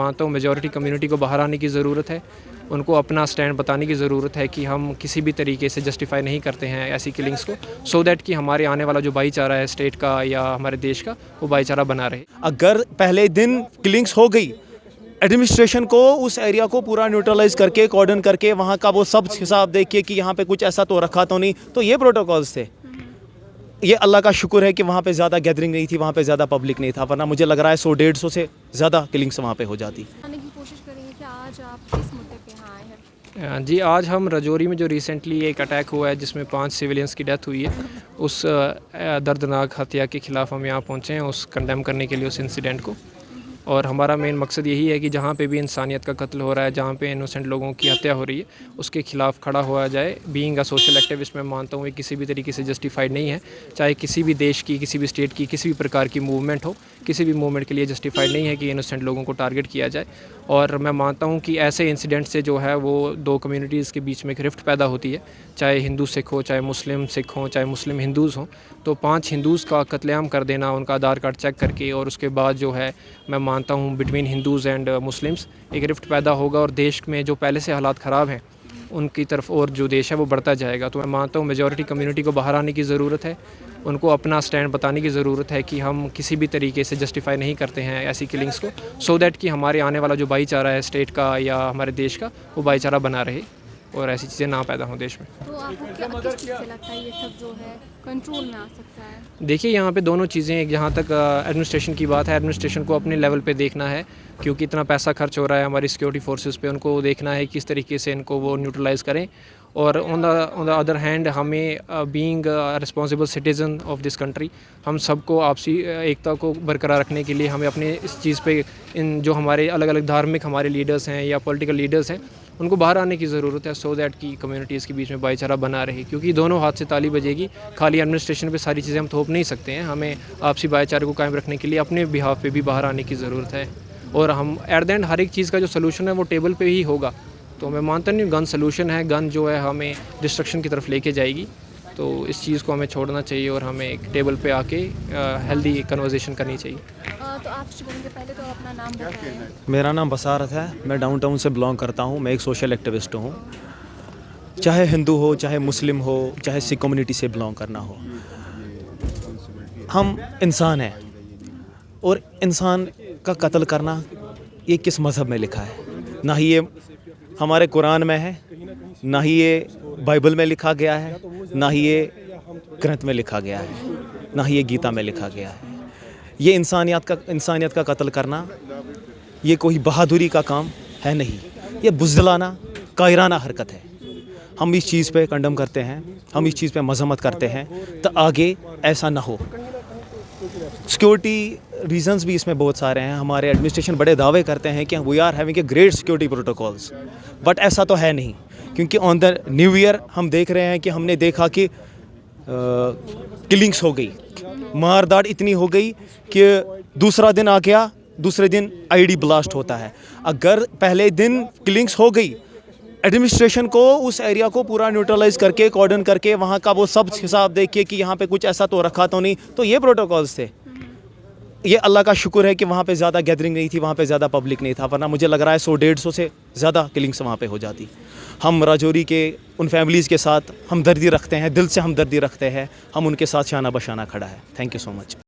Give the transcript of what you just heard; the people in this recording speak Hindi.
मानता हूँ मेजॉरिटी कम्युनिटी को बाहर आने की ज़रूरत है, उनको अपना स्टैंड बताने की ज़रूरत है कि हम किसी भी तरीके से जस्टिफाई नहीं करते हैं ऐसी किलिंग्स को, सो दैट कि हमारे आने वाला जो भाईचारा है स्टेट का या हमारे देश का, वो भाईचारा बना रहे। अगर पहले दिन किलिंग्स हो गई, एडमिनिस्ट्रेशन को उस एरिया को पूरा न्यूट्रलाइज करके कॉर्डन करके वहाँ का वो सब हिसाब देखिए कि यहाँ पे कुछ ऐसा तो रखा तो नहीं, तो ये प्रोटोकॉल्स थे। ये अल्लाह का शुक्र है कि वहाँ पे ज़्यादा गैदरिंग नहीं थी, वहाँ पे ज़्यादा पब्लिक नहीं था, वरना मुझे लग रहा है 100-150 से ज़्यादा किलिंग्स वहाँ पे हो जाती। जानने की कोशिश करेंगे कि आज आप किस मुद्दे पे यहाँ आए हैं। जी, आज हम राजौरी में जो रिसेंटली एक अटैक हुआ है जिसमें 5 सिविलियंस की डेथ हुई है, उस दर्दनाक हत्या के ख़िलाफ़ हम यहाँ पहुँचे हैं, उस कंडेम करने के लिए उस इंसिडेंट को। और हमारा मेन मकसद यही है कि जहाँ पे भी इंसानियत का कत्ल हो रहा है, जहाँ पे इनोसेंट लोगों की हत्या हो रही है, उसके खिलाफ़ खड़ा हुआ जाए। बीइंग अ सोशल एक्टिविस्ट मैं मानता हूँ ये किसी भी तरीके से जस्टिफाइड नहीं है, चाहे किसी भी देश की, किसी भी स्टेट की, किसी भी प्रकार की मूवमेंट हो, किसी भी मूवमेंट के लिए जस्टिफाइड नहीं है कि इनोसेंट लोगों को टारगेट किया जाए। और मैं मानता हूँ कि ऐसे इंसिडेंट से जो है वो दो कम्युनिटीज़ के बीच में एक रिफ्ट पैदा होती है, चाहे हिंदू सिख हो, चाहे मुस्लिम सिख हों, चाहे मुस्लिम हिंदूज़ हों। तो 5 हिंदूज़ का कत्लेआम कर देना उनका आधार कार्ड चेक करके, और उसके बाद जो है मैं मानता हूँ बिटवीन हिंदूज़ एंड मुस्लिम्स एक रिफ्ट पैदा होगा, और देश में जो पहले से हालात ख़राब हैं उनकी तरफ और जो देश है वो बढ़ता जाएगा। तो मैं मानता हूँ मेजॉरिटी कम्युनिटी को बाहर आने की ज़रूरत है, उनको अपना स्टैंड बताने की ज़रूरत है कि हम किसी भी तरीके से जस्टिफाई नहीं करते हैं ऐसी किलिंग्स को, सो दैट कि हमारे आने वाला जो भाईचारा है स्टेट का या हमारे देश का, वो भाईचारा बना रहे और ऐसी चीज़ें ना पैदा हों देश में। तो आपको किस चीज़ से लगता है ये सब जो है कंट्रोल में आ सकता है। देखिए, यहाँ पे दोनों चीज़ें, एक जहाँ तक एडमिनिस्ट्रेशन की बात है, एडमिनिस्ट्रेशन को अपने लेवल पे देखना है, क्योंकि इतना पैसा खर्च हो रहा है हमारी सिक्योरिटी फोर्सेस पे, उनको देखना है किस तरीके से इनको वो न्यूट्रलाइज़ करें। और ऑन द अदर हैंड हमें being responsible citizen of this country, हम सबको आपसी एकता को बरकरार रखने के लिए हमें अपने इस चीज़ पे, इन जो हमारे अलग अलग धार्मिक हमारे लीडर्स हैं या पॉलिटिकल लीडर्स हैं, उनको बाहर आने की ज़रूरत है, सो दैट कि कम्युनिटीज़ के बीच में भाईचारा बना रहे, क्योंकि दोनों हाथ से ताली बजेगी। खाली एडमिनिस्ट्रेशन पे सारी चीज़ें हम थोप नहीं सकते हैं, हमें आपसी भाईचारे को कायम रखने के लिए अपने बिहाफ पे भी बाहर आने की ज़रूरत है। और हम एट द एंड हर एक चीज़ का जो सलूशन है वो टेबल पे ही होगा। तो मैं मानता नहीं गन सलूशन है, गन जो है हमें डिस्ट्रक्शन की तरफ लेके जाएगी। तो इस चीज़ को हमें छोड़ना चाहिए और हमें एक टेबल पे आके हेल्दी कन्वर्सेशन करनी चाहिए। तो आप बोलेंगे पहले तो अपना नाम बताएं। मेरा नाम बसारत है, मैं डाउनटाउन से बिलोंग करता हूँ, मैं एक सोशल एक्टिविस्ट हूँ। चाहे हिंदू हो, चाहे मुस्लिम हो, चाहे सिख कम्युनिटी से बिलोंग करना हो, हम इंसान हैं। और इंसान का कत्ल करना ये किस मज़हब में लिखा है? ना ही ये हमारे कुरान में है, ना ही ये बाइबल में लिखा गया है, ना ही ये ग्रंथ में लिखा गया है, ना ही ये गीता में लिखा गया है। ये इंसानियत का कत्ल करना ये कोई बहादुरी का काम है नहीं, ये बुज़दिलाना कायराना हरकत है। हम इस चीज़ पे कंडम करते हैं, हम इस चीज़ पे मज़म्मत करते हैं, तो आगे ऐसा ना हो। सिक्योरिटी रीजंस भी इसमें बहुत सारे हैं। हमारे एडमिनिस्ट्रेशन बड़े दावे करते हैं कि we are having a great security protocols, but ऐसा तो है नहीं, क्योंकि ऑन द न्यू ईयर हम देख रहे हैं कि हमने देखा कि किलिंग्स हो गई, मारदाड़ इतनी हो गई कि दूसरा दिन आ गया, दूसरे दिन आईडी ब्लास्ट होता है। अगर पहले दिन किलिंग्स हो गई, एडमिनिस्ट्रेशन को उस एरिया को पूरा न्यूट्रलाइज करके कॉर्डन करके वहाँ का वो सब हिसाब देखिए कि यहाँ पे कुछ ऐसा तो रखा तो नहीं, तो ये प्रोटोकॉल्स थे। ये अल्लाह का शुक्र है कि वहाँ पे ज़्यादा गैदरिंग नहीं थी, वहाँ पे ज़्यादा पब्लिक नहीं था, वरना मुझे लग रहा है 100-150 से ज़्यादा किलिंग्स वहाँ पे हो जाती। हम राजौरी के उन फैमिलीज़ के साथ हमदर्दी रखते हैं, दिल से हमदर्दी रखते हैं, हम उनके साथ शाना बशाना खड़ा है। Thank you so much.